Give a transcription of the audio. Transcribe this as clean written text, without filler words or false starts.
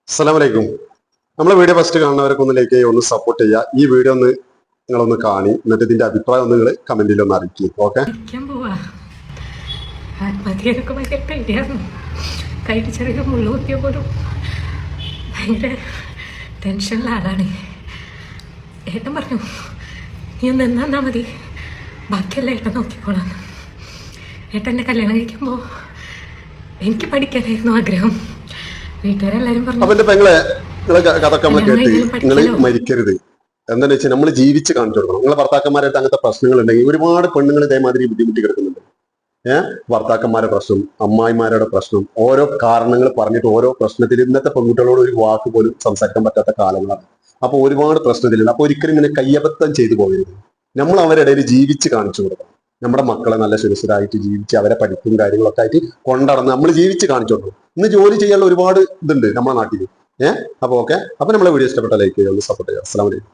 അസ്സലാമലൈക്കും. നമ്മളെ video first കാണുന്നവരൊക്കെ ഒന്ന് ലൈക്ക് ചെയ്യുക, ഒന്ന് സപ്പോർട്ട് ചെയ്യുക. ഈ വീഡിയോ ഒന്ന് നിങ്ങളൊന്ന് കാണി, എന്നിട്ട് ഇതിന്റെ അഭിപ്രായം ഒന്ന് നിങ്ങൾ കമന്റിൽ ഒന്ന് അറിയിക്കും. ഓക്കെ, ആത്മഹത്യയൊക്കെ ഭയങ്കര പേടിയായിരുന്നു. കയ്യിൽ ചെറിയ മുള്ളു കുത്തിയ പോലും ഭയങ്കര ടെൻഷനുള്ള ആളാണ്. ഏട്ടൻ പറഞ്ഞു, നീ ഒന്ന് എന്നാ മതി, ബാക്കിയെല്ലാം ഏട്ടൻ നോക്കിക്കോളാം. ഏട്ടൻ്റെ കല്യാണം കഴിക്കുമ്പോൾ എനിക്ക് പഠിക്കാനായിരുന്നു ആഗ്രഹം. വീട്ടുകാരെല്ലാരും പറഞ്ഞു, അപ്പൊ എന്റെ പെങ്ങളെ നിങ്ങളെ കഥയൊക്കെ നമ്മൾ കേട്ട് നിങ്ങൾ മരിക്കരുത്. എന്താണെന്ന് വെച്ചാൽ നമ്മൾ ജീവിച്ച് കാണിച്ചു കൊടുക്കണം. നിങ്ങളെ ഭർത്താക്കന്മാരായിട്ട് അങ്ങനത്തെ പ്രശ്നങ്ങൾ ഉണ്ടെങ്കിൽ ഒരുപാട് പെണ്ണുങ്ങൾ ഇതേമാതിരി ബുദ്ധിമുട്ടി കിടക്കുന്നുണ്ട്. ഭർത്താക്കന്മാരുടെ പ്രശ്നം, അമ്മായിമാരുടെ പ്രശ്നം, ഓരോ കാരണങ്ങൾ പറഞ്ഞിട്ട് ഓരോ പ്രശ്നത്തിൽ ഇന്നത്തെ പെൺകുട്ടികളോട് ഒരു വാക്ക് പോലും സംസാരിക്കാൻ പറ്റാത്ത കാലങ്ങളാണ്. അപ്പൊ ഒരുപാട് പ്രശ്നത്തിലുണ്ട്. അപ്പൊ ഒരിക്കലും ഇങ്ങനെ കയ്യബദ്ധം ചെയ്തു പോകരുത്. നമ്മൾ അവരുടെ ഇടയിൽ ജീവിച്ച് കാണിച്ചു കൊടുക്കണം. നമ്മുടെ മക്കളെ നല്ല സുരക്ഷിതരായിട്ട് ജീവിച്ച് അവരെ പഠിപ്പും കാര്യങ്ങളൊക്കെ ആയിട്ട് കൊണ്ടുനടന്ന് നമ്മൾ ജീവിച്ച് കാണിച്ചു കൊടുക്കണം. ഇന്ന് ജോലി ചെയ്യാനുള്ള ഒരുപാട് ഇതുണ്ട് നമ്മുടെ നാട്ടിൽ. അപ്പൊ ഓക്കെ, അപ്പൊ നമ്മളെ വീഡിയോ ഇഷ്ടപ്പെട്ട ലൈക്ക് ചെയ്യുക, സപ്പോർട്ട് ചെയ്യുക. അസ്സലാമു അലൈക്കും.